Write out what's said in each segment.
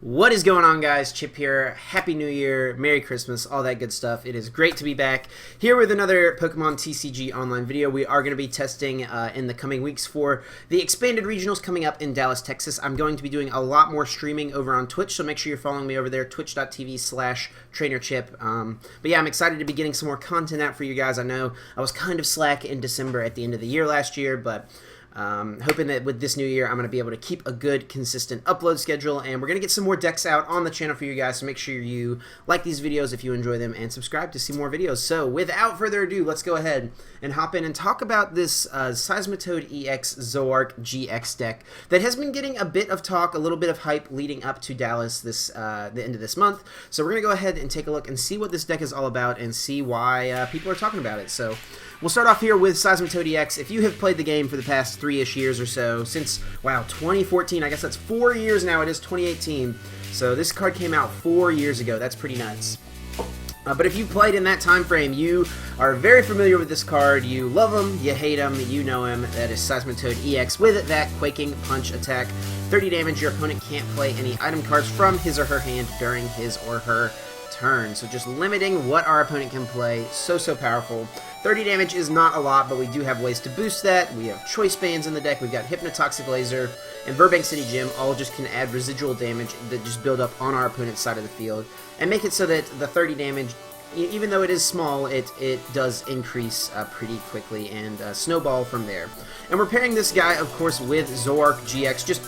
What is going on, guys? Chip here. Happy New Year, Merry Christmas, all that good stuff. It is great to be back here with another Pokemon TCG online video. We are going to be testing in the coming weeks for the expanded regionals coming up in Dallas, Texas. I'm going to be doing a lot more streaming over on Twitch, so make sure you're following me over there, twitch.tv/TrainerChip. But yeah, I'm excited to be getting some more content out for you guys. I know I was kind of slack in December at the end of the year last year, but hoping that with this new year I'm going to be able to keep a good consistent upload schedule, and we're going to get some more decks out on the channel for you guys, so make sure you like these videos if you enjoy them and subscribe to see more videos. So without further ado, let's go ahead and hop in and talk about this Seismitoad-EX Zoroark-GX deck that has been getting a bit of talk, a little bit of hype leading up to Dallas the end of this month. So we're going to go ahead and take a look and see what this deck is all about and see why people are talking about it. So we'll start off here with Seismitoad-EX. If you have played the game for the past 3-ish years or so, since, wow, 2014, I guess that's 4 years now, it is 2018, so this card came out 4 years ago, that's pretty nuts. But if you played in that time frame, you are very familiar with this card. You love him, you hate him, you know him. That is Seismitoad-EX with that Quaking Punch attack. 30 damage, your opponent can't play any item cards from his or her hand during his or her turn. So just limiting what our opponent can play. So powerful. 30 damage is not a lot, but we do have ways to boost that. We have choice bands in the deck. We've got Hypnotoxic Laser and Virbank City Gym. All just can add residual damage that just build up on our opponent's side of the field and make it so that the 30 damage, even though it is small, it does increase pretty quickly and snowball from there. And we're pairing this guy, of course, with Zoroark-GX, just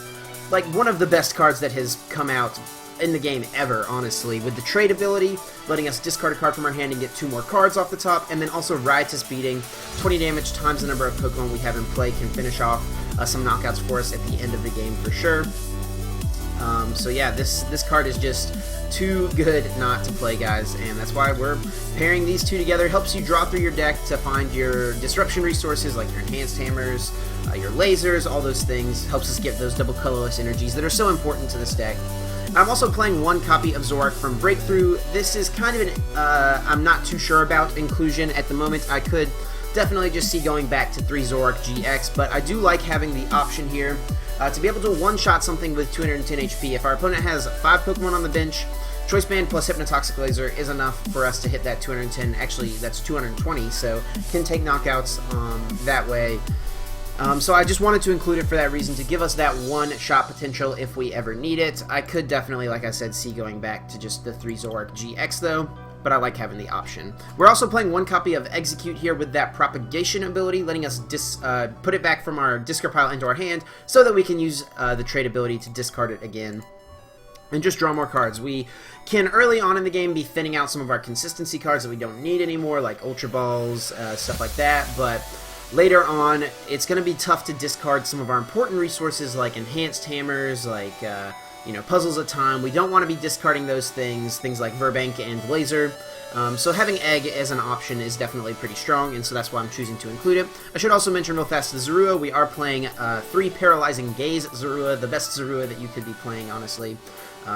like one of the best cards that has come out in the game ever, honestly, with the trade ability, letting us discard a card from our hand and get 2 more cards off the top, and then also Riotous Beating, 20 damage times the number of Pokemon we have in play, can finish off some knockouts for us at the end of the game for sure. So yeah, this card is just too good not to play, guys, and that's why we're pairing these two together. It helps you draw through your deck to find your disruption resources like your Enhanced Hammers, your lasers, all those things. Helps us get those double colorless energies that are so important to this deck. I'm also playing one copy of Zoroark from Breakthrough. This is kind of an, I'm not too sure about inclusion at the moment. I could definitely just see going back to 3 Zoroark-GX, but I do like having the option here to be able to one-shot something with 210 HP. If our opponent has 5 Pokemon on the bench, Choice Band plus Hypnotoxic Laser is enough for us to hit that 210. Actually, that's 220, so can take knockouts that way. So I just wanted to include it for that reason, to give us that one-shot potential if we ever need it. I could definitely, like I said, see going back to just the 3 Zoroark-GX though, but I like having the option. We're also playing one copy of Exeggcute here with that propagation ability, letting us put it back from our discard pile into our hand so that we can use the trade ability to discard it again and just draw more cards. We can early on in the game be thinning out some of our consistency cards that we don't need anymore, like Ultra Balls, stuff like that, but later on, it's going to be tough to discard some of our important resources like Enhanced Hammers, like, you know, Puzzles of Time. We don't want to be discarding those things like Virbank and Laser. So having Egg as an option is definitely pretty strong, and so that's why I'm choosing to include it. I should also mention real fast the Zorua. We are playing 3 Paralyzing Gaze Zorua, the best Zorua that you could be playing, honestly.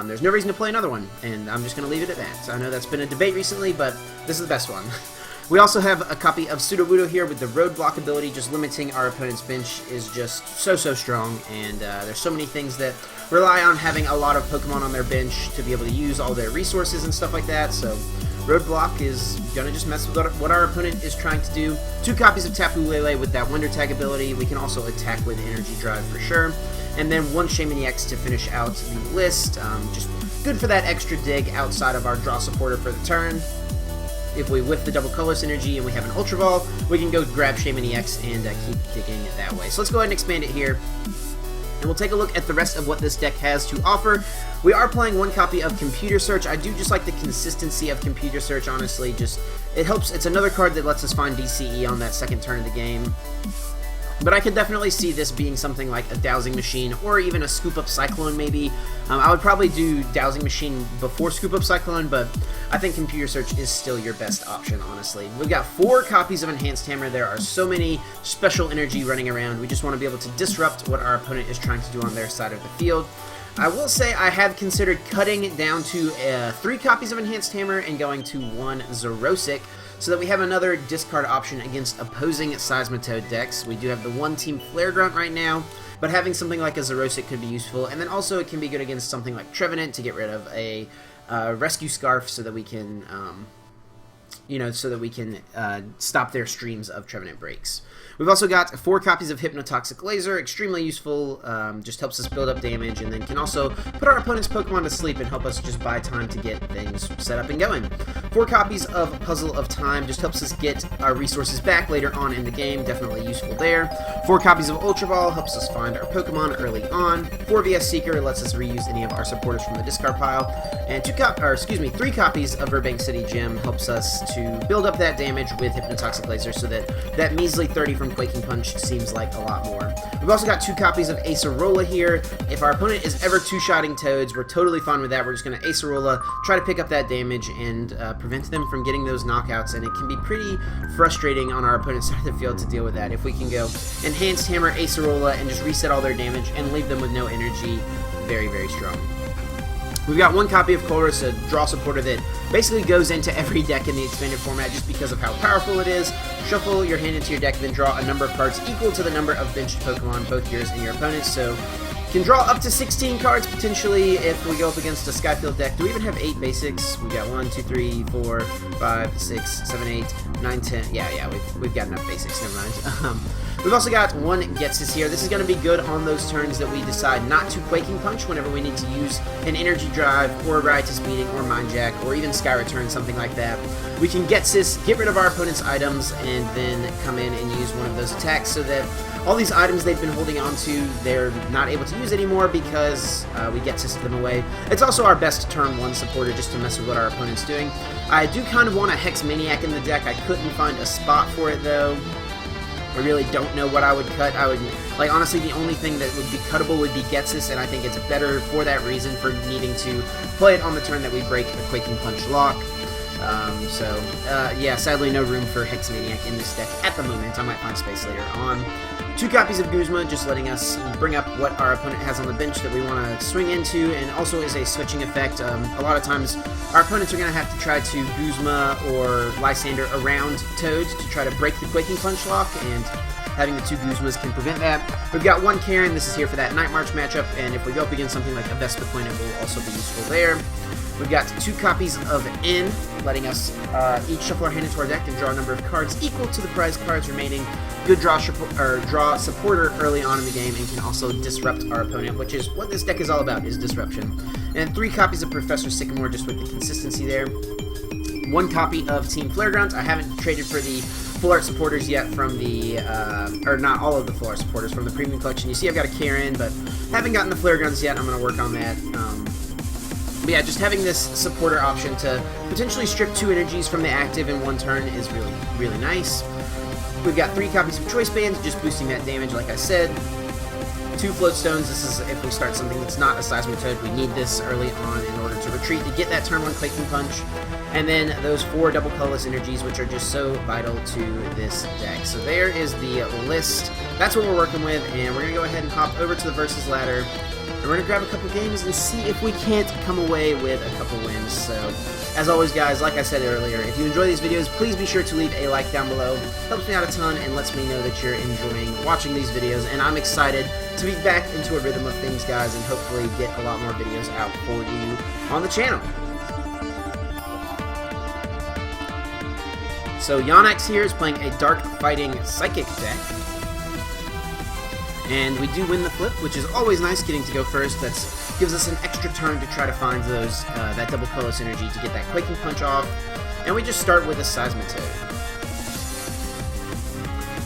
There's no reason to play another one, and I'm just going to leave it at that. So I know that's been a debate recently, but this is the best one. We also have a copy of Sudowoodo here with the Roadblock ability. Just limiting our opponent's bench is just so strong, and there's so many things that rely on having a lot of Pokemon on their bench to be able to use all their resources and stuff like that, so Roadblock is going to just mess with what our opponent is trying to do. 2 copies of Tapu Lele with that Wonder Tag ability. We can also attack with Energy Drive for sure. And then 1 Shaymin-EX to finish out the list. Just good for that extra dig outside of our draw supporter for the turn. If we whiff the double colorless energy and we have an Ultra Ball, we can go grab Shaymin-EX and keep digging it that way. So let's go ahead and expand it here, and we'll take a look at the rest of what this deck has to offer. We are playing one copy of Computer Search. I do just like the consistency of Computer Search, honestly. Just, it helps. It's another card that lets us find DCE on that second turn of the game. But I could definitely see this being something like a Dowsing Machine or even a Scoop Up Cyclone maybe. I would probably do Dowsing Machine before Scoop Up Cyclone, but I think Computer Search is still your best option, honestly. We've got 4 copies of Enhanced Hammer. There are so many special energy running around. We just want to be able to disrupt what our opponent is trying to do on their side of the field. I will say I have considered cutting it down to 3 copies of Enhanced Hammer and going to 1 Zoroark, so that we have another discard option against opposing Seismitoad decks. We do have the 1 Team Flare Grunt right now, but having something like a Zoroark could be useful, and then also it can be good against something like Trevenant to get rid of a Rescue Scarf so that we can, stop their streams of Trevenant breaks. We've also got 4 copies of Hypnotoxic Laser, extremely useful, just helps us build up damage, and then can also put our opponent's Pokemon to sleep and help us just buy time to get things set up and going. 4 copies of Puzzle of Time, just helps us get our resources back later on in the game, definitely useful there. 4 copies of Ultra Ball, helps us find our Pokemon early on. 4 VS Seeker, lets us reuse any of our supporters from the discard pile. And 3 copies of Virbank City Gym, helps us to build up that damage with Hypnotoxic Laser so that measly 30 from Quaking Punch seems like a lot more. We've also got 2 copies of Acerola here. If our opponent is ever 2-shotting Toads, we're totally fine with that. We're just going to Acerola, try to pick up that damage, and prevent them from getting those knockouts, and it can be pretty frustrating on our opponent's side of the field to deal with that. If we can go Enhanced Hammer Acerola and just reset all their damage and leave them with no energy, very, very strong. We've got 1 copy of Colress, a draw supporter that basically goes into every deck in the expanded format just because of how powerful it is. Shuffle your hand into your deck, then draw a number of cards equal to the number of benched Pokemon, both yours and your opponent's. So can draw up to 16 cards potentially if we go up against a Skyfield deck. Do we even have 8 basics? We got 1, 2, 3, 4, 5, 6, 7, 8, 9, 10. Yeah, we've got enough basics. Never mind. We've also got 1 Ghetsis here. This is going to be good on those turns that we decide not to Quaking Punch whenever we need to use an Energy Drive or a Riotous Meeting or Mind Jack or even Sky Return, something like that. We can Ghetsis, get rid of our opponent's items, and then come in and use one of those attacks so that all these items they've been holding on to, they're not able to use anymore because we Ghetsis them away. It's also our best turn 1 supporter just to mess with what our opponent's doing. I do kind of want a Hex Maniac in the deck. I couldn't find a spot for it though. I really don't know what I would cut. Honestly, the only thing that would be cuttable would be Ghetsis, and I think it's better for that reason for needing to play it on the turn that we break a Quaking Punch lock. Sadly no room for Hex Maniac in this deck at the moment. I might find space later on. 2 copies of Guzma, just letting us bring up what our opponent has on the bench that we want to swing into, and also is a switching effect. A lot of times our opponents are going to have to try to Guzma or Lysander around Toads to try to break the Quaking Punch lock, and having the 2 Guzmas can prevent that. We've got 1 Karen, this is here for that Night March matchup, and if we go up against something like a Vespiquen, it will also be useful there. We've got 2 copies of N, letting us each shuffle our hand into our deck and draw a number of cards equal to the prize cards remaining. Good draw supporter early on in the game, and can also disrupt our opponent, which is what this deck is all about, is disruption. And 3 copies of Professor Sycamore, just with the consistency there. 1 copy of Team Flare Grunt. I haven't traded for the full art supporters yet from the, or not all of the full art supporters from the premium collection. You see I've got a Karen, but haven't gotten the Flare Grunts yet. I'm going to work on that. But yeah, just having this supporter option to potentially strip 2 energies from the active in 1 turn is really, really nice. We've got 3 copies of Choice Bands, just boosting that damage like I said. 2 Float Stones, this is if we start something that's not a Seismitoad, we need this early on in order to retreat to get that turn 1 Quaking Punch. And then those 4 double colorless energies, which are just so vital to this deck. So there is the list. That's what we're working with, and we're going to go ahead and hop over to the Versus ladder. And we're going to grab a couple games and see if we can't come away with a couple wins. So, as always guys, like I said earlier, if you enjoy these videos, please be sure to leave a like down below. Helps me out a ton and lets me know that you're enjoying watching these videos. And I'm excited to be back into a rhythm of things, guys, and hopefully get a lot more videos out for you on the channel. So, Yonex here is playing a Dark Fighting Psychic deck. And we do win the flip, which is always nice getting to go first. That gives us an extra turn to try to find those that double colorless energy to get that Quaking Punch off. And we just start with a Seismitoad.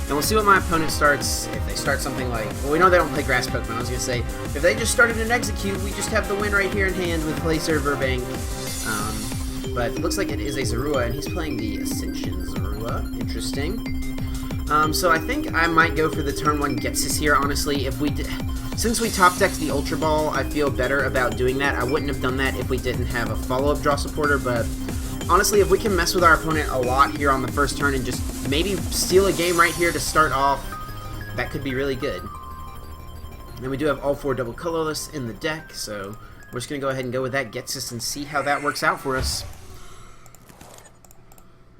And we'll see what my opponent starts. If they start something like, well, we know they don't play grass Pokemon. I was going to say, if they just started an Exeggcute, we just have the win right here in hand with Placer, Virbank. But it looks like it is a Zorua, and he's playing the Ascension Zorua. Interesting. So I think I might go for the turn 1 Ghetsis here, honestly. Since we top decked the Ultra Ball, I feel better about doing that. I wouldn't have done that if we didn't have a follow-up draw supporter, but honestly, if we can mess with our opponent a lot here on the first turn and just maybe steal a game right here to start off, that could be really good. And we do have all 4 double colorless in the deck, so we're just going to go ahead and go with that Ghetsis and see how that works out for us.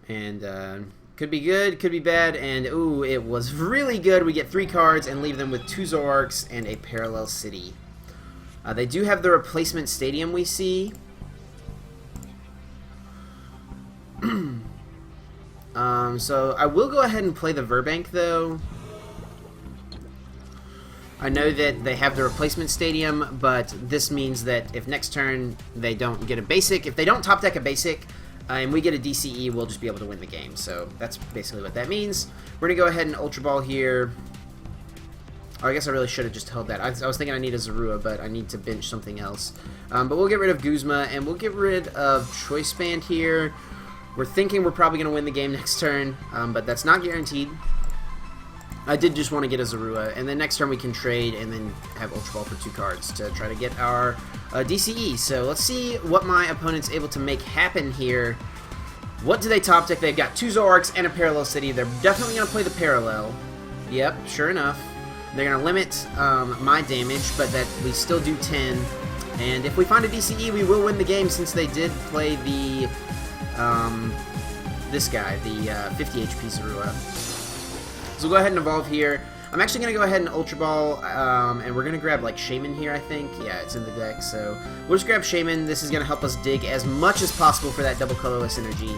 And Could be good, could be bad, and ooh, it was really good. We get 3 cards and leave them with 2 Zoroarks and a Parallel City. They do have the replacement stadium we see. So I will go ahead and play the Virbank though. I know that they have the replacement stadium, but this means that if next turn they don't get a basic, if they don't top deck a basic, and we get a DCE, we'll just be able to win the game. So that's basically what that means. We're going to go ahead and Ultra Ball here. Oh, I guess I really should have just held that. I was thinking I need a Zorua, but I need to bench something else. But we'll get rid of Guzma, and we'll get rid of Choice Band here. We're thinking we're probably going to win the game next turn, but that's not guaranteed. I did just want to get a Zorua, and then next turn we can trade and then have Ultra Ball for 2 cards to try to get our DCE. So let's see what my opponent's able to make happen here. What do they top deck? They've got 2 Zoroarks and a Parallel City. They're definitely going to play the Parallel. Yep, sure enough. They're going to limit my damage, but that we still do 10. And if we find a DCE, we will win the game since they did play the this guy, the 50 HP Zorua. So we'll go ahead and evolve here. I'm actually going to go ahead and Ultra Ball, and we're going to grab, like, Shaymin here, I think. Yeah, it's in the deck, so we'll just grab Shaymin. This is going to help us dig as much as possible for that double colorless energy.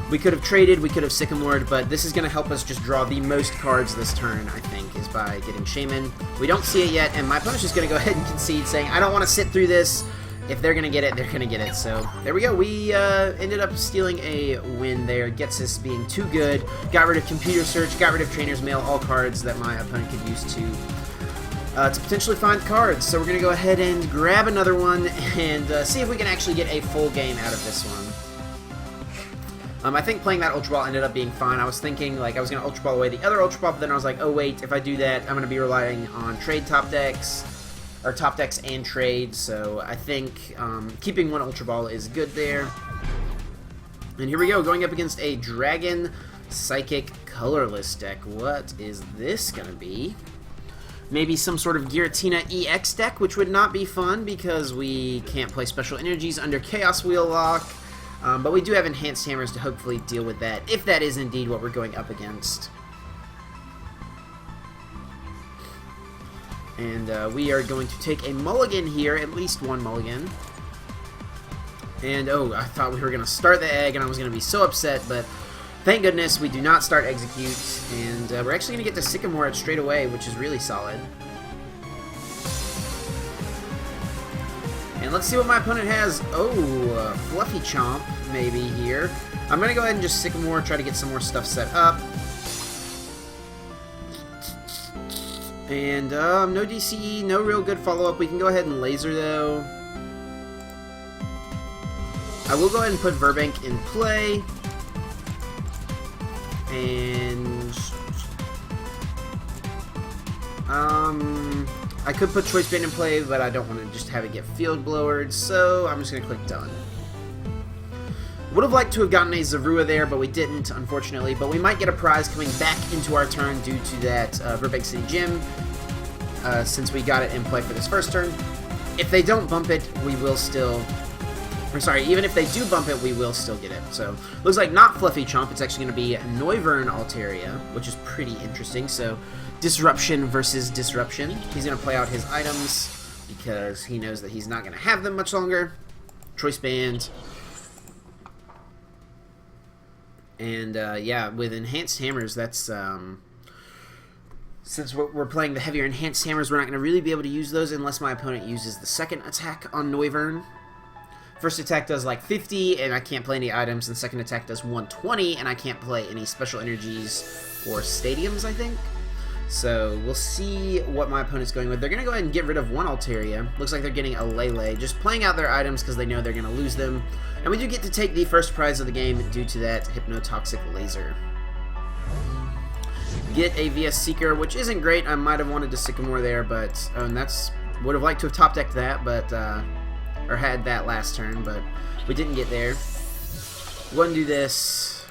We could have traded, we could have Sycamored, but this is going to help us just draw the most cards this turn, I think, is by getting Shaymin. We don't see it yet, and my opponent's just going to go ahead and concede, saying, I don't want to sit through this. If they're going to get it, they're going to get it. So there we go. We ended up stealing a win there. Ghetsis being too good. Got rid of Computer Search, got rid of Trainer's Mail, all cards that my opponent could use to potentially find cards. So we're going to go ahead and grab another one and see if we can actually get a full game out of this one. I think playing that Ultra Ball ended up being fine. I was thinking, like, I was going to Ultra Ball away the other Ultra Ball, but then I was like, oh, wait, if I do that, I'm going to be relying on trade top decks. Or top decks and trade, so I think keeping 1 Ultra Ball is good there. And here we go, going up against a Dragon Psychic Colorless deck. What is this going to be? Maybe some sort of Giratina-EX deck, which would not be fun because we can't play Special Energies under Chaos Wheel Lock. But we do have Enhanced Hammers to hopefully deal with that, if that is indeed what we're going up against. And we are going to take a mulligan here, at least 1 mulligan. And, oh, I thought we were going to start the egg, and I was going to be so upset, but thank goodness we do not start Exeggcute. And we're actually going to get to Sycamore it straight away, which is really solid. And let's see what my opponent has. Oh, Fluffy Chomp, maybe, here. I'm going to go ahead and just Sycamore, try to get some more stuff set up. And no DCE, no real good follow-up. We can go ahead and laser, though. I will go ahead and put Virbank in play. And I could put Choice Band in play, but I don't want to just have it get field blowered, so I'm just going to click Done. Would have liked to have gotten a Zorua there, but we didn't, unfortunately. But we might get a prize coming back into our turn due to that Virbank City Gym, since we got it in play for this first turn. If they don't bump it, we will still... Or sorry, even if they do bump it, we will still get it. So, looks like not Fluffy Chomp. It's actually going to be Noivern Altaria, which is pretty interesting. So, Disruption versus Disruption. He's going to play out his items because he knows that he's not going to have them much longer. Choice Band... And, yeah, with Enhanced Hammers, that's, since we're playing the heavier Enhanced Hammers, we're not going to really be able to use those unless my opponent uses the second attack on Noivern. First attack does, like, 50, and I can't play any items, and second attack does 120, and I can't play any special energies or stadiums, I think. So, we'll see what my opponent's going with. They're going to go ahead and get rid of 1 Altaria. Looks like they're getting a Lele, just playing out their items because they know they're going to lose them. And we do get to take the first prize of the game due to that Hypnotoxic Laser. Get a VS Seeker, which isn't great. I might have wanted to Sycamore there, but and that's would have liked to have top decked that, but or had that last turn, but we didn't get there. Go ahead and do this.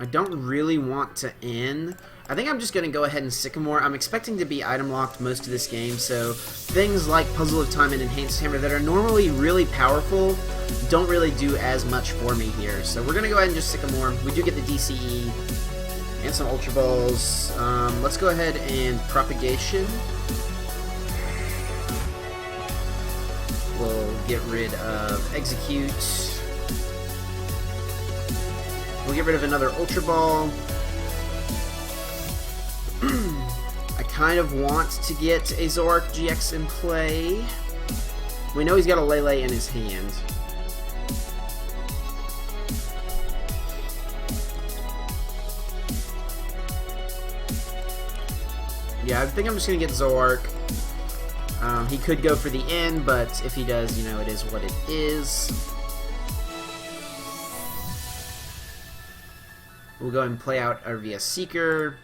I don't really want to end. I think I'm just going to go ahead and Sycamore. I'm expecting to be item locked most of this game, so things like Puzzle of Time and Enhanced Hammer that are normally really powerful don't really do as much for me here. So we're going to go ahead and just Sycamore. We do get the DCE and some Ultra Balls. Let's go ahead and Propagation. We'll get rid of Exeggcute. We'll get rid of another Ultra Ball. I kind of want to get a Zoroark-GX in play. We know he's got a Lele in his hand. Yeah, I think I'm just going to get Zoroark. He could go for the end, but if he does, you know, it is what it is. We'll go and play out our via Seeker.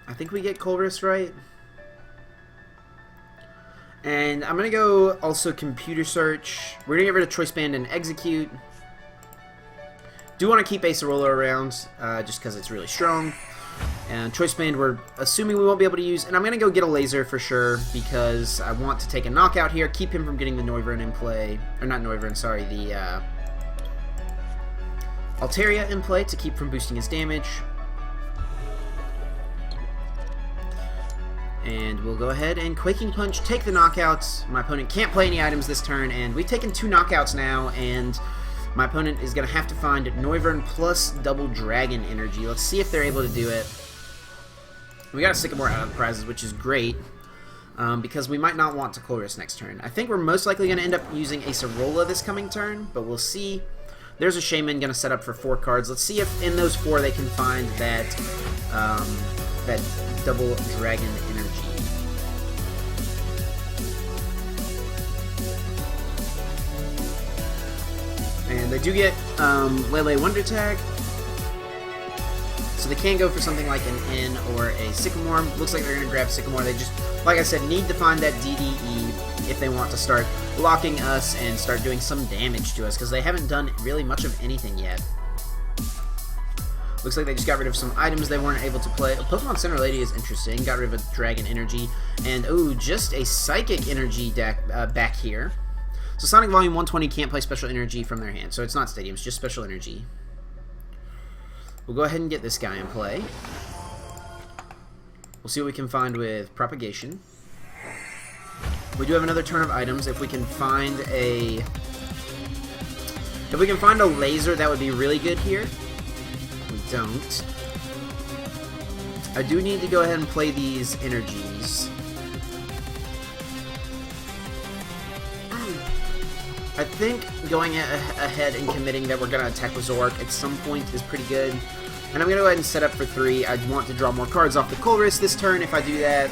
I think we get Colress, right? And I'm going to go also Computer Search. We're going to get rid of Choice Band and Exeggcute. Do want to keep Acerola around, just because it's really strong. And Choice Band we're assuming we won't be able to use. And I'm going to go get a Laser for sure, because I want to take a knockout here, keep him from getting the Noivern in play. Or not Noivern, sorry, the Altaria in play to keep from boosting his damage. And we'll go ahead and Quaking Punch, take the knockouts. My opponent can't play any items this turn, and we've taken 2 knockouts now, and my opponent is going to have to find Noivern plus double Dragon Energy. Let's see if they're able to do it. We got a Sycamore out of the prizes, which is great, because we might not want to Colress next turn. I think we're most likely going to end up using Acerola this coming turn, but we'll see. There's a Shaymin going to set up for 4 cards. Let's see if in those 4 they can find that that double Dragon Energy. And they do get Lele Wonder Tag. So they can go for something like an N or a Sycamore. Looks like they're going to grab Sycamore. They just, like I said, need to find that DDE if they want to start blocking us and start doing some damage to us, because they haven't done really much of anything yet. Looks like they just got rid of some items they weren't able to play. Pokemon Center Lady is interesting. Got rid of a Dragon Energy. And, ooh, just a Psychic Energy deck back here. So Sonic Volume 120 can't play Special Energy from their hand. So it's not Stadiums, just Special Energy. We'll go ahead and get this guy in play. We'll see what we can find with Propagation. We do have another turn of items. If we can find a Laser, that would be really good here. We don't. I do need to go ahead and play these energies. I think going ahead and committing that we're going to attack with Zoroark at some point is pretty good. And I'm going to go ahead and set up for 3. I want to draw more cards off the Colress this turn if I do that,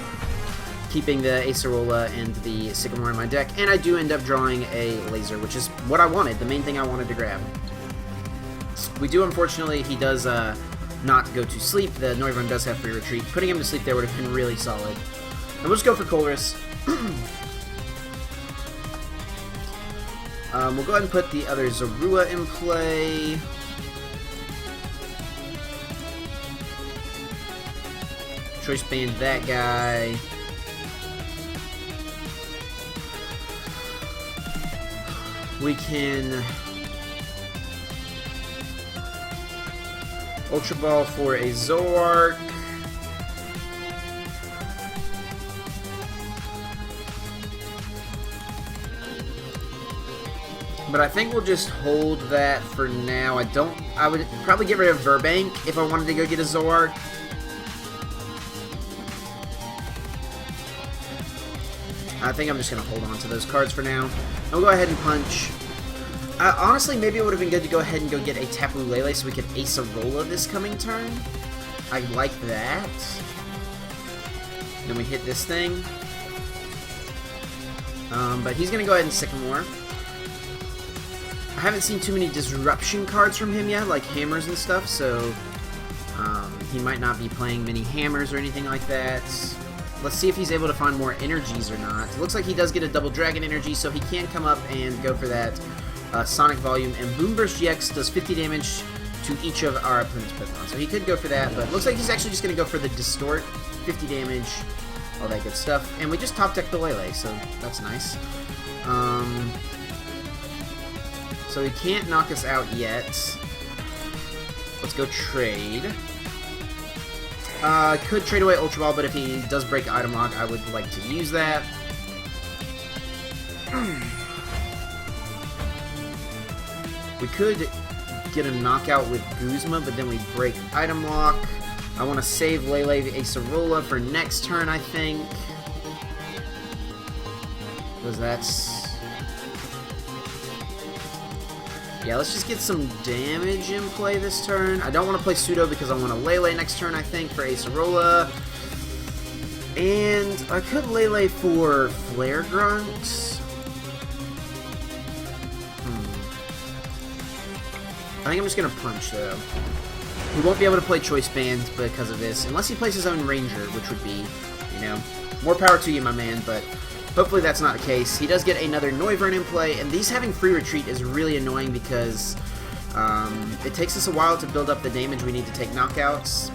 keeping the Acerola and the Sycamore in my deck. And I do end up drawing a Laser, which is what I wanted, the main thing I wanted to grab. We do, unfortunately, he does not go to sleep. The Noivern does have free retreat. Putting him to sleep there would have been really solid. And we'll just go for Colress. We'll go ahead and put the other Zorua in play. Choice Band that guy. We can Ultra Ball for a Zoroark. But I think we'll just hold that for now. I would probably get rid of Virbank if I wanted to go get a Zoroark. I think I'm just going to hold on to those cards for now. I'll go ahead and punch. Honestly, maybe it would have been good to go ahead and go get a Tapu Lele so we could Acerola this coming turn. I like that. Then we hit this thing. But he's going to go ahead and Sycamore. I haven't seen too many disruption cards from him yet, like hammers and stuff, so he might not be playing many hammers or anything like that. Let's see if he's able to find more energies or not. It looks like he does get a double Dragon Energy, so he can come up and go for that Sonic Volume. And Boomburst GX does 50 damage to each of our opponent's Pokemon, so he could go for that, but it looks like he's actually just going to go for the Distort. 50 damage, all that good stuff. And we just top deck the Lele, so that's nice. So he can't knock us out yet. Let's go trade. Could trade away Ultra Ball, but if he does break Item Lock, I would like to use that. We could get a knockout with Guzma, but then we break Item Lock. I want to save Lele the Acerola for next turn, I think. Because that's... yeah, let's just get some damage in play this turn. I don't want to play Pseudo because I want to Lele next turn, I think, for Acerola. And I could Lele for Flare Grunt. I think I'm just going to punch, though. He won't be able to play Choice Band because of this, unless he plays his own Ranger, which would be, you know, more power to you, my man, but hopefully that's not the case. He does get another Noivern in play, and these having free retreat is really annoying because it takes us a while to build up the damage we need to take knockouts.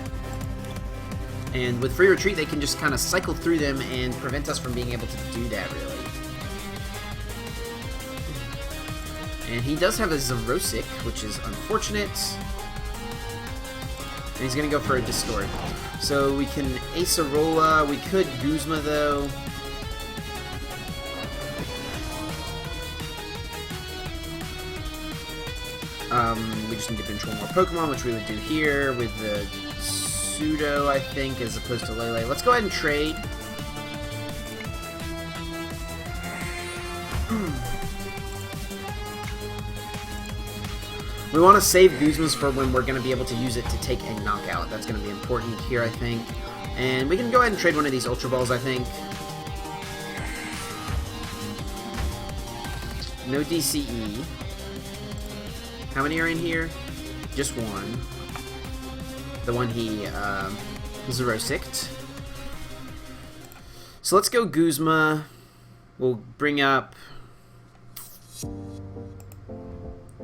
And with free retreat, they can just kind of cycle through them and prevent us from being able to do that, really. And he does have a Zoroark, which is unfortunate. And he's going to go for a Distort. So we can Acerola. We could Guzma, though. We just need to control more Pokemon, which we would do here with the Pseudo, I think, as opposed to Lele. Let's go ahead and trade. We want to save Guzma's for when we're going to be able to use it to take a knockout. That's going to be important here, I think. And we can go ahead and trade one of these Ultra Balls, I think. No DCE. How many are in here? Just one. The one he Zoroark'd. So let's go Guzma. We'll bring up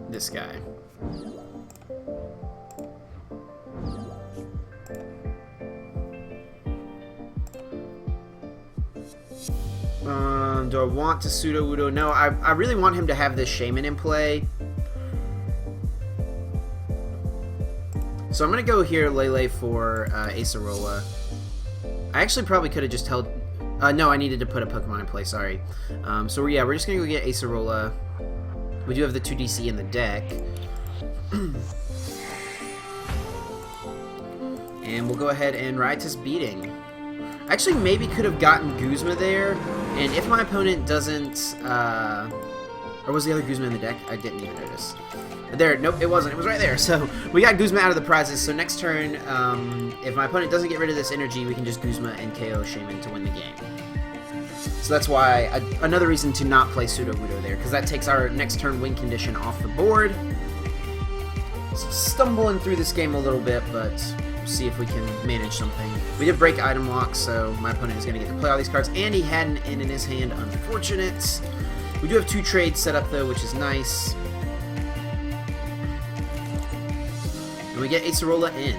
this guy. Do I want to Sudowoodo? No, I really want him to have this Shaymin in play. So I'm going to go here Lele for Acerola. I actually probably could have just held... no, I needed to put a Pokemon in play, sorry. So yeah, we're just going to go get Acerola. We do have the 2DC in the deck. And we'll go ahead and Riotous Beating. I actually maybe could have gotten Guzma there, and if my opponent doesn't... or was the other Guzma in the deck? I didn't even notice. There, nope, it wasn't. It was right there. So we got Guzma out of the prizes. So next turn, if my opponent doesn't get rid of this energy, we can just Guzma and KO Shaymin to win the game. So that's why, another reason to not play Sudowoodo there, because that takes our next turn win condition off the board. Stumbling through this game a little bit, but we'll see if we can manage something. We did break Item Lock, so my opponent is going to get to play all these cards, and he had an N in his hand, unfortunate. We do have 2 trades set up, though, which is nice. And we get Acerola in.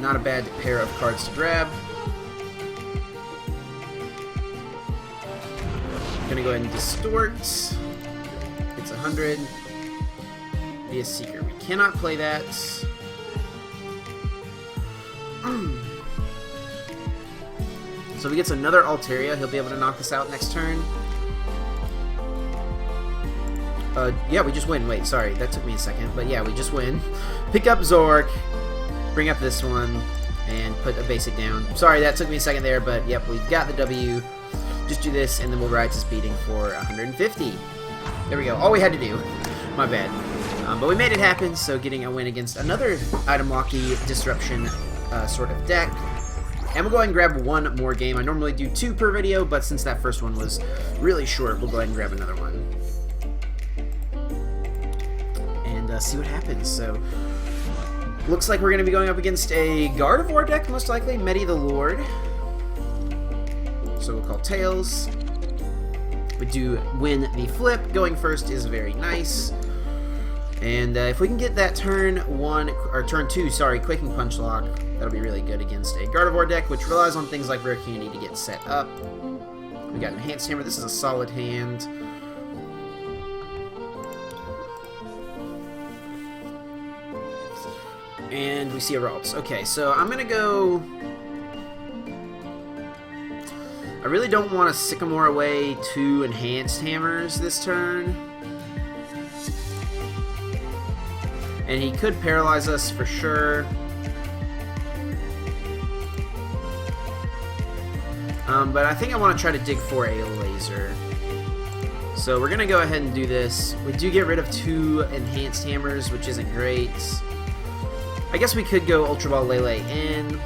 Not a bad pair of cards to grab. Gonna go ahead and Distort. It's 100. Be a Seeker. We cannot play that. So if he gets another Altaria, he'll be able to knock this out next turn. Yeah, we just win. Wait, sorry, that took me a second. But yeah, we just win. Pick up Zoroark, bring up this one, and put a basic down. Sorry, that took me a second there, but yep, we've got the W. Just do this, and then we'll Riotous Beating for 150. There we go. All we had to do. My bad. But we made it happen, so getting a win against another Item Locky Disruption sort of deck. And we'll go ahead and grab one more game. I normally do 2 per video, but since that first one was really short, we'll go ahead and grab another one. And see what happens. So, looks like we're going to be going up against a Gardevoir deck, most likely. Medi the Lord. So we'll call Tails. We do win the flip. Going first is very nice. And if we can get that turn 2, sorry, Quaking Punch Lock, that'll be really good against a Gardevoir deck, which relies on things like Rare Candy to get set up. We got Enhanced Hammer. This is a solid hand. And we see a Ralts. Okay, so I'm gonna go. I really don't want to Sycamore away 2 Enhanced Hammers this turn. And he could paralyze us for sure. But I think I want to try to dig for a laser. So we're going to go ahead and do this. We do get rid of 2 Enhanced Hammers, which isn't great. I guess we could go Ultra Ball Lele in.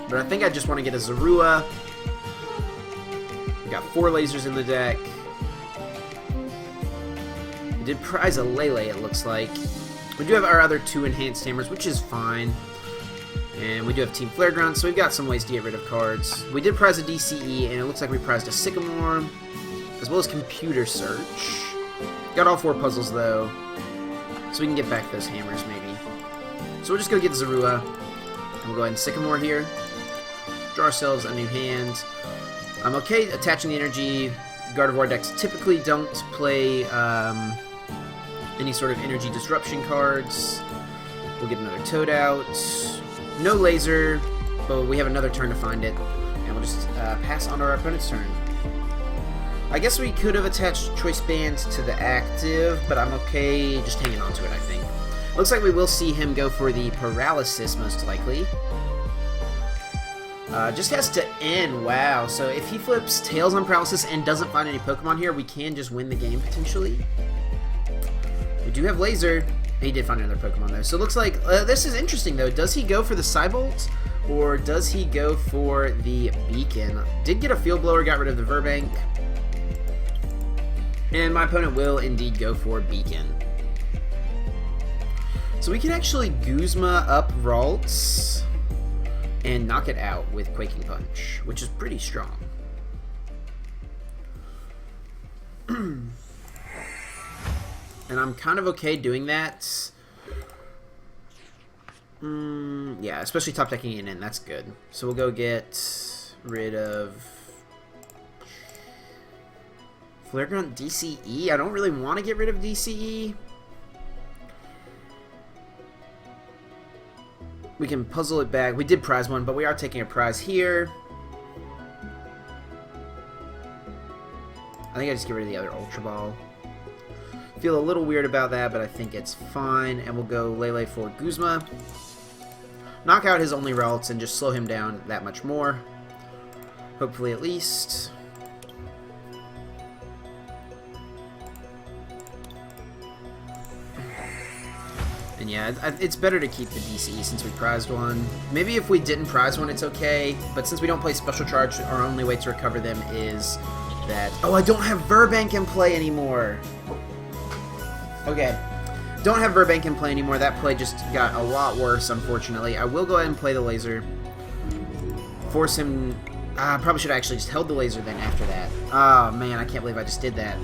But I think I just want to get a Zorua. We got 4 lasers in the deck. We did prize a Lele, it looks like. We do have our other 2 Enhanced Hammers, which is fine. And we do have Team Flare Grunt, so we've got some ways to get rid of cards. We did prize a DCE, and it looks like we prized a Sycamore, as well as Computer Search. Got all 4 puzzles, though, so we can get back those hammers, maybe. So we'll just go get Zorua, and we'll go ahead and Sycamore here. Draw ourselves a new hand. I'm okay attaching the energy. Gardevoir decks typically don't play any sort of energy disruption cards. We'll get another Toad out. No laser, but we have another turn to find it. And we'll just pass on to our opponent's turn. I guess we could have attached Choice Bands to the active, but I'm okay just hanging on to it, I think. Looks like we will see him go for the Paralysis, most likely. Just has to end. Wow. So if he flips Tails on Paralysis and doesn't find any Pokemon here, we can just win the game, potentially. We do have Laser. He did find another Pokemon, though. So it looks like... this is interesting, though. Does he go for the Psybolt, or does he go for the Beacon? Did get a Field Blower, got rid of the Virbank. And my opponent will indeed go for Beacon. So we can actually Guzma up Ralts and knock it out with Quaking Punch, which is pretty strong. And I'm kind of okay doing that. Yeah, especially top decking it in, that's good. So we'll go get rid of Flare Grunt DCE. I don't really want to get rid of DCE. We can puzzle it back. We did prize one, but we are taking a prize here. I think I just get rid of the other Ultra Ball. Feel a little weird about that, but I think it's fine. And we'll go Lele for Guzma. Knock out his only Ralts and just slow him down that much more. Hopefully, at least. And yeah, it's better to keep the DCE since we prized one. Maybe if we didn't prize one, it's okay. But since we don't play Special Charge, our only way to recover them is that... Oh, I don't have Virbank in play anymore. Okay. Don't have Virbank in play anymore. That play just got a lot worse, unfortunately. I will go ahead and play the Laser. Force him... I probably should have actually just held the Laser then after that. Oh, man, I can't believe I just did that.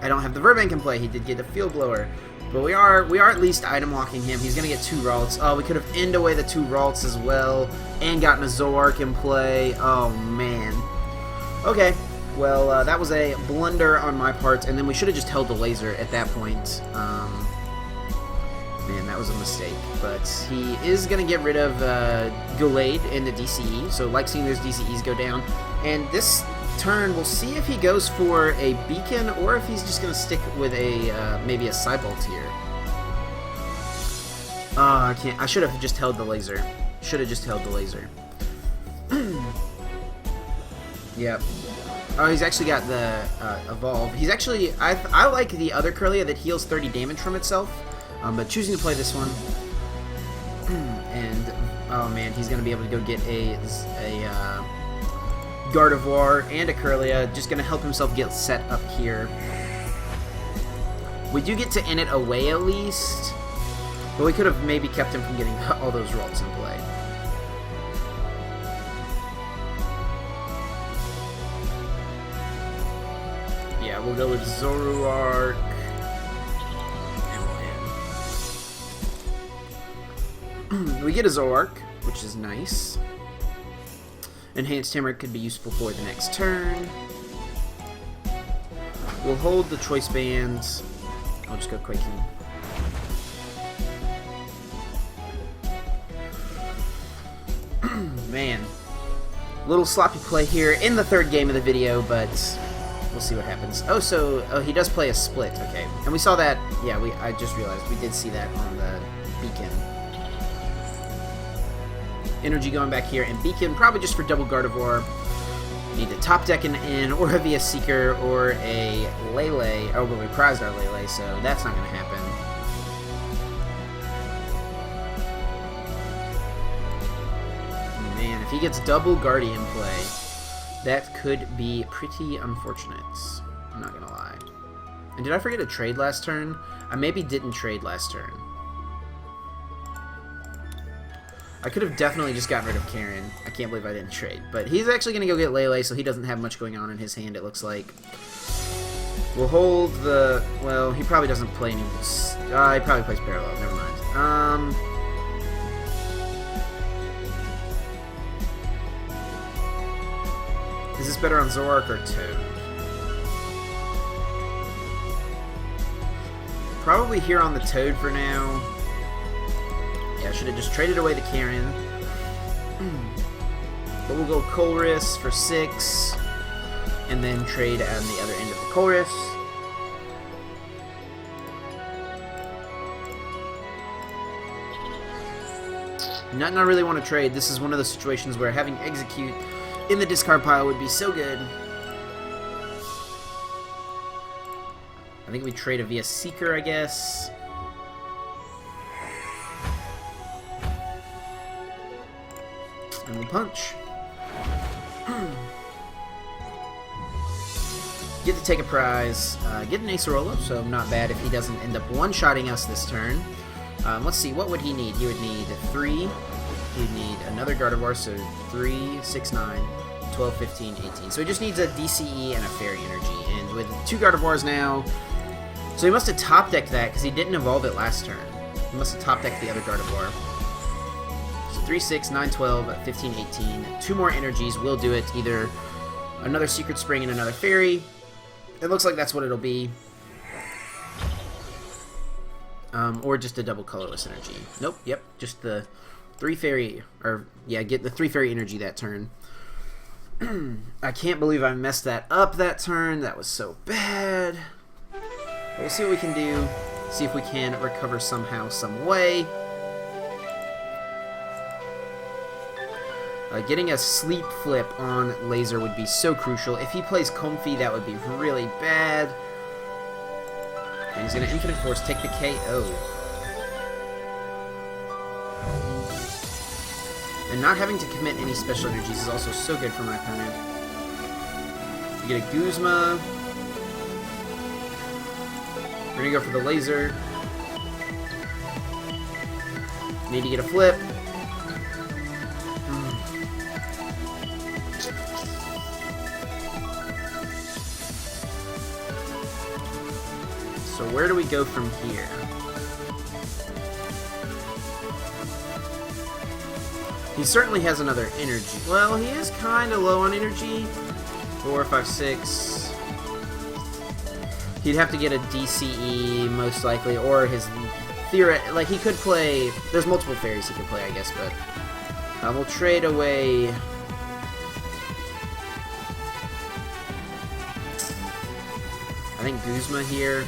I don't have the Virbank in play. He did get a Field Blower. But we are at least item locking him. He's going to get 2 Ralts. Oh, we could have ended away the 2 Ralts as well. And gotten a Zoroark in play. Oh, man. Okay. Well, that was a blunder on my part. And then we should have just held the Laser at that point. Man, that was a mistake. But he is going to get rid of Gallade in the DCE. So like seeing those DCEs go down. And this turn, we'll see if he goes for a Beacon or if he's just going to stick with a maybe a Psybolt here. I can't. I should have just held the Laser. Should have just held the Laser. Yep. Oh, he's actually got the Evolve. He's actually... I like the other Curlia that heals 30 damage from itself, but choosing to play this one. And, oh man, he's going to be able to go get a Gardevoir and a Curlia, just going to help himself get set up here. We do get to end it away at least, but we could have maybe kept him from getting all those Ralts in play. Yeah, we'll go with Zoroark. We get a Zoroark, which is nice. Enhanced Hammer could be useful for the next turn. We'll hold the choice bands. I'll just go Quaking. Man. Little sloppy play here in the third game of the video, but we'll see what happens. Oh, he does play a split. Okay. And we saw that. Yeah, I just realized we did see that on the beacon. Energy going back here, and Beacon probably just for double Gardevoir. Need to top deck an in, or a Seeker, or a Lele. Oh, but we prized our Lele, so that's not going to happen. Man, if he gets double Guardian play, that could be pretty unfortunate. I'm not going to lie. And did I forget to trade last turn? I maybe didn't trade last turn. I could have definitely just gotten rid of Karen. I can't believe I didn't trade. But he's actually going to go get Lele, so he doesn't have much going on in his hand, it looks like. We'll hold the... Well, he probably doesn't play any... he probably plays Parallel. Never mind. Is this better on Zoroark or Toad? Probably here on the Toad for now. Yeah, I should have just traded away the Karen. But we'll go Colress for 6. And then trade on the other end of the Colress. Not really want to trade. This is one of the situations where having Exeggcute in the discard pile would be so good. I think we trade a Seeker, I guess. And we'll punch. Get to take a prize. Get an Acerola, so not bad if he doesn't end up one-shotting us this turn. Let's see, what would he need? He would need 3. He'd need another Gardevoir, so 3, 6, 9, 12, 15, 18. So he just needs a DCE and a Fairy Energy. And with 2 Gardevoirs now... So he must have top-decked that, because he didn't evolve it last turn. He must have top-decked the other Gardevoir. 3, 6, 9, 12, 15, 18. 2 more energies will do it. Either another Secret Spring and another Fairy. It looks like that's what it'll be. Or just a double Colorless energy. Nope, yep. Just the 3 Fairy. Or, yeah, get the 3 Fairy energy that turn. I can't believe I messed that up that turn. That was so bad. But we'll see what we can do. See if we can recover somehow, some way. Getting a sleep flip on Laser would be so crucial. If he plays Comfy, that would be really bad. And he's going to Infinite Force, take the KO. And not having to commit any special energies is also so good for my opponent. We get a Guzma. We're going to go for the Laser. Need to get a flip. So where do we go from here? He certainly has another energy. Well, he is kind of low on energy. 4, 5, 6. He'd have to get a DCE, most likely, or his like, he could play... There's multiple fairies he could play, I guess, but... we'll trade away... I think Guzma here.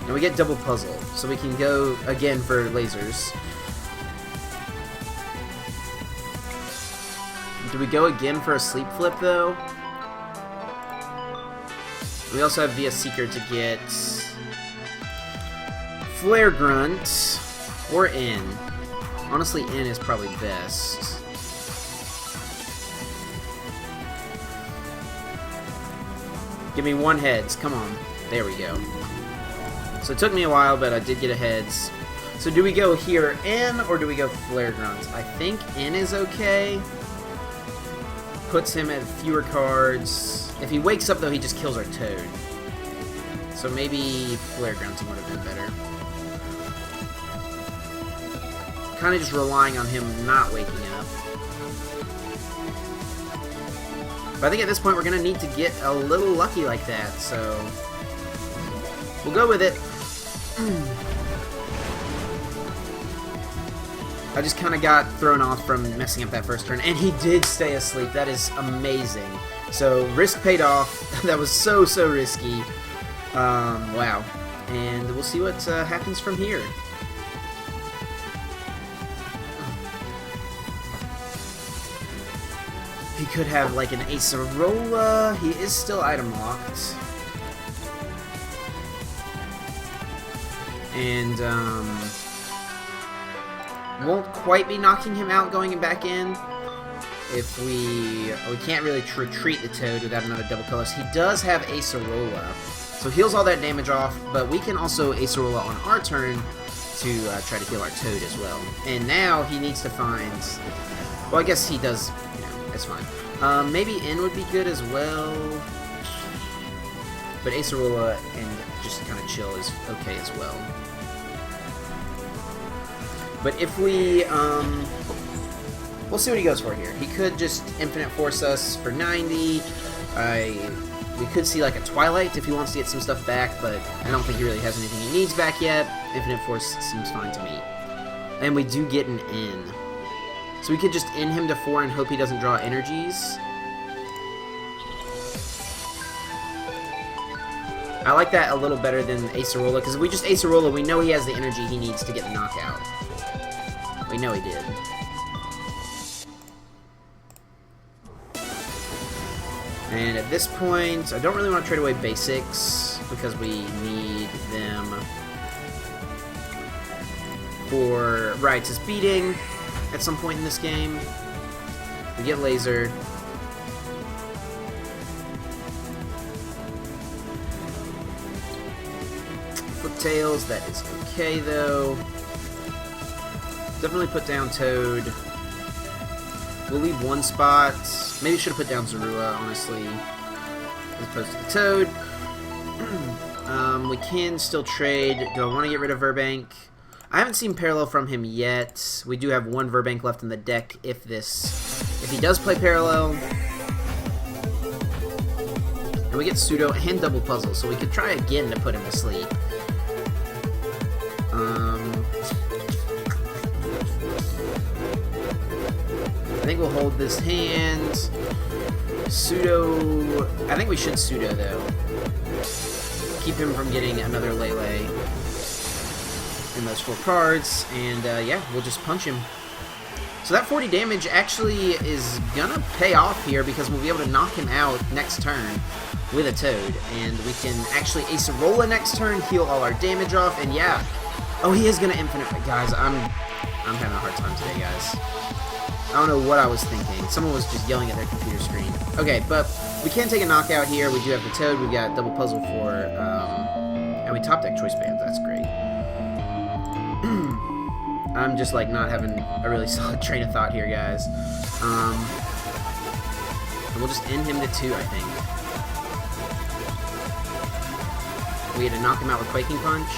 And we get double Puzzle, so we can go again for lasers. Do we go again for a Sleep Flip, though? We also have via Seeker to get Flare Grunt or N. Honestly, N is probably best. Give me 1 heads. Come on. There we go. So it took me a while, but I did get a heads. So do we go here N or do we go Flare Grunt? I think N is okay. puts him at fewer cards. If he wakes up, though, he just kills our Toad. So maybe Flare Grunting would have been better. Kind of just relying on him not waking up. But I think at this point we're going to need to get a little lucky like that, so we'll go with it. I just kind of got thrown off from messing up that first turn, and he did stay asleep. That is amazing. So risk paid off. That was so risky. Wow. And we'll see what happens from here. He could have like an Acerola. He is still item locked. And won't quite be knocking him out going back in. If we can't really retreat the Toad without another double colorless. He does have Acerola, so heals all that damage off, but we can also Acerola on our turn to try to heal our Toad as well. And now he needs to find, well, I guess he does, you know, it's fine. Maybe N would be good as well, but Acerola and just kind of chill is okay as well. But if we, we'll see what he goes for here. He could just Infinite Force us for 90. We could see like a Twilight if he wants to get some stuff back, but I don't think he really has anything he needs back yet. Infinite Force seems fine to me. And we do get an N. So we could just N him to 4 and hope he doesn't draw energies. I like that a little better than Acerola, because if we just Acerola, we know he has the energy he needs to get the knockout. We know he did. And at this point, I don't really want to trade away basics, because we need them for Riotous Beating at some point in this game. We get Laser. Tails, that is okay though. Definitely put down Toad. We'll leave one spot. Maybe should have put down Zorua, honestly, as opposed to the Toad. We can still trade. Do I want to get rid of Virbank? I haven't seen Parallel from him yet. We do have one Virbank left in the deck if he does play Parallel. And we get Pseudo and Double Puzzle, so we could try again to put him to sleep. I think we'll hold this hand. Pseudo. I think we should Pseudo though. Keep him from getting another Lele in those 4 cards, and yeah, we'll just punch him. So that 40 damage actually is gonna pay off here, because we'll be able to knock him out next turn with a Toad, and we can actually Acerola next turn, heal all our damage off, and yeah. Oh, he is gonna Infinite. Guys, I'm having a hard time today, guys. I don't know what I was thinking. Someone was just yelling at their computer screen. Okay, but we can take a knockout here. We do have the Toad. We've got Double Puzzle for, and we top deck Choice Bands. That's great. I'm just like not having a really solid train of thought here, guys. And we'll just end him to 2, I think. We had to knock him out with Quaking Punch.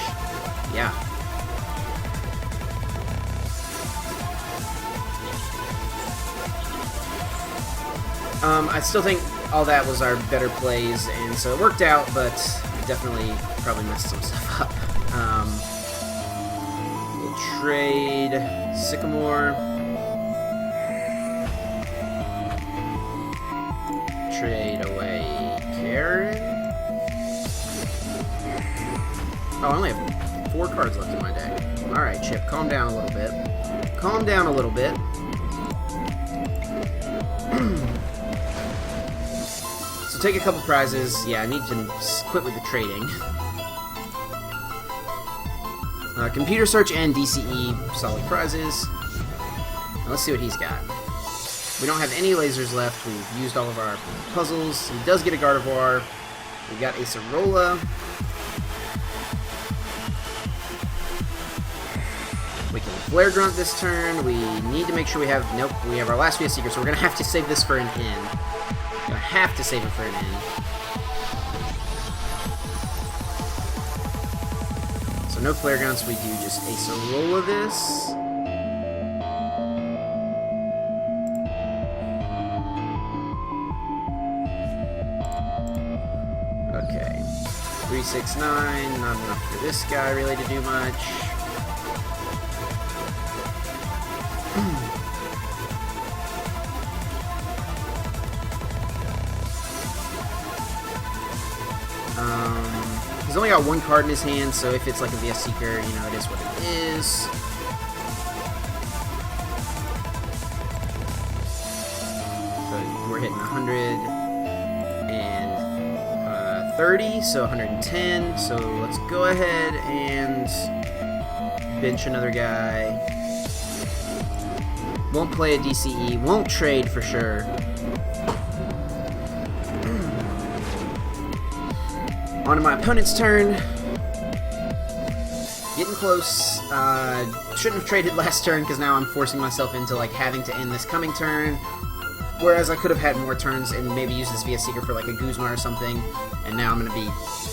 Yeah. I still think all that was our better plays, and so it worked out, but it definitely probably messed some stuff up. We'll trade Sycamore. Trade away Karen. Oh, I only have 4 cards left in my deck. Alright, Chip, calm down a little bit. Calm down a little bit. So take a couple prizes. Yeah, I need to quit with the trading. Computer Search and DCE, solid prizes. Now let's see what he's got. We don't have any lasers left. We've used all of our puzzles. He does get a Gardevoir. We've got Acerola. We can Flare Grunt this turn. We need to make sure we have... Nope, we have our last VS Seeker, so we're going to have to save this for an N. We're going to have to save it for an N. So no Flare Grunts, we do just Acerola this. Okay. 369, not enough for this guy really to do much. He's only got one card in his hand, so if it's like a VS Seeker, you know, it is what it is. So we're hitting 130, so 110. So let's go ahead and bench another guy. Won't play a DCE, won't trade for sure. On to my opponent's turn. Getting close. Shouldn't have traded last turn because now I'm forcing myself into like having to end this coming turn. Whereas I could have had more turns and maybe use this VS Seeker for like a Guzma or something. And now I'm going to be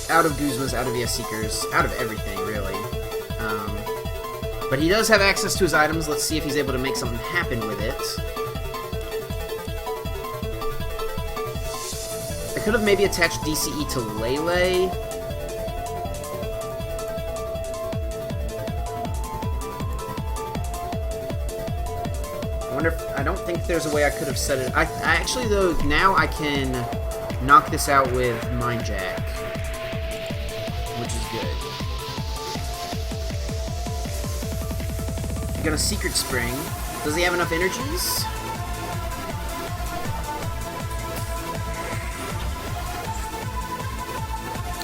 out of Guzmas, out of VS Seekers, out of everything really. But he does have access to his items. Let's see if he's able to make something happen with it. I could have maybe attached DCE to Lele. I wonder if... I don't think there's a way I could have set it... I actually, though, now I can knock this out with Mind Jack, which is good. I'm gonna Secret Spring. Does he have enough energies?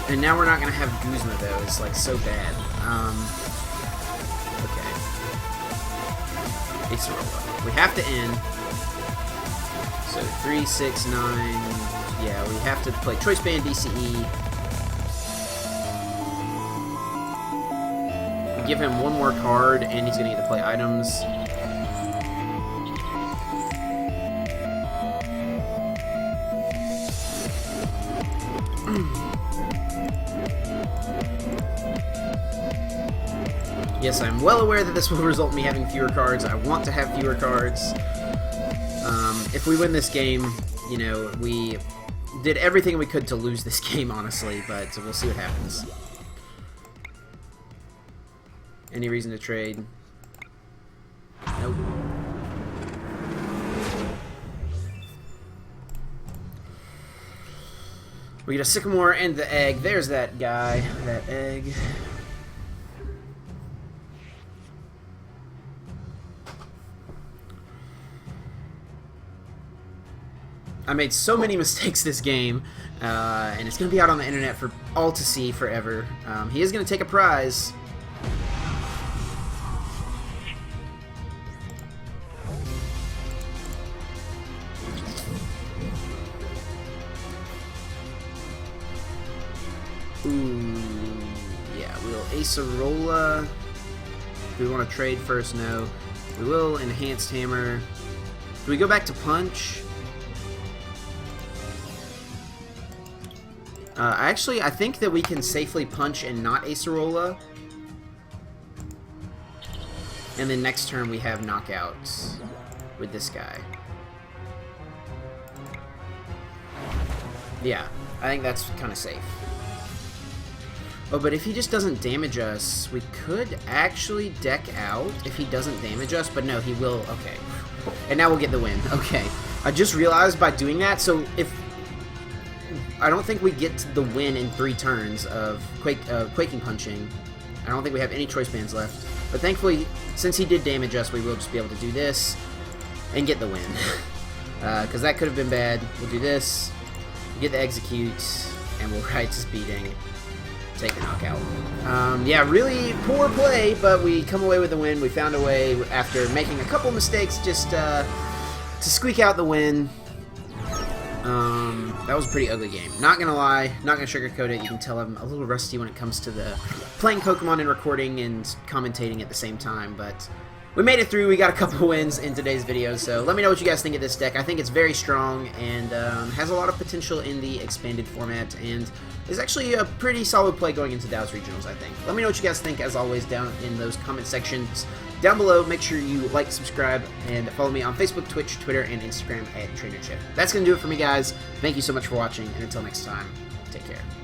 And now we're not going to have Guzma, though. It's, like, so bad. Okay. Acerola. We have to end. So, 3, 6, 9... Yeah, we have to play Choice Band DCE. We give him one more card, and he's going to get to play items. Yes, I'm well aware that this will result in me having fewer cards. I want to have fewer cards. If we win this game, you know, we did everything we could to lose this game, honestly, but we'll see what happens. Any reason to trade? Nope. We get a Sycamore and the egg. There's that guy, that egg. I made so many mistakes this game, and it's going to be out on the internet for all to see forever. He is going to take a prize. Ooh, yeah, we'll Acerola. Do we want to trade first? No. We will Enhanced Hammer. Do we go back to Punch? Actually, I think that we can safely Punch and not Acerola. And then next turn we have Knockouts with this guy. Yeah, I think that's kind of safe. Oh, but if he just doesn't damage us, we could actually deck out if he doesn't damage us, but no, he will. Okay. And now we'll get the win. Okay. I just realized by doing that, so if... I don't think we get to the win in 3 turns of Quaking Punching. I don't think we have any choice bands left. But thankfully, since he did damage us, we will just be able to do this and get the win. Because that could have been bad. We'll do this, get the Exeggcute, and we'll Righteous Beating. Take the knockout. Yeah, really poor play, but we come away with the win. We found a way, after making a couple mistakes, just to squeak out the win. That was a pretty ugly game. Not gonna lie, not gonna sugarcoat it. You can tell I'm a little rusty when it comes to the playing Pokemon and recording and commentating at the same time, but we made it through. We got a couple wins in today's video, so let me know what you guys think of this deck. I think it's very strong and has a lot of potential in the expanded format, and is actually a pretty solid play going into Dow's Regionals, I think. Let me know what you guys think, as always, down in those comment sections down below. Make sure you like, subscribe, and follow me on Facebook, Twitch, Twitter, and Instagram at TrainerChip. That's going to do it for me, guys. Thank you so much for watching, and until next time, take care.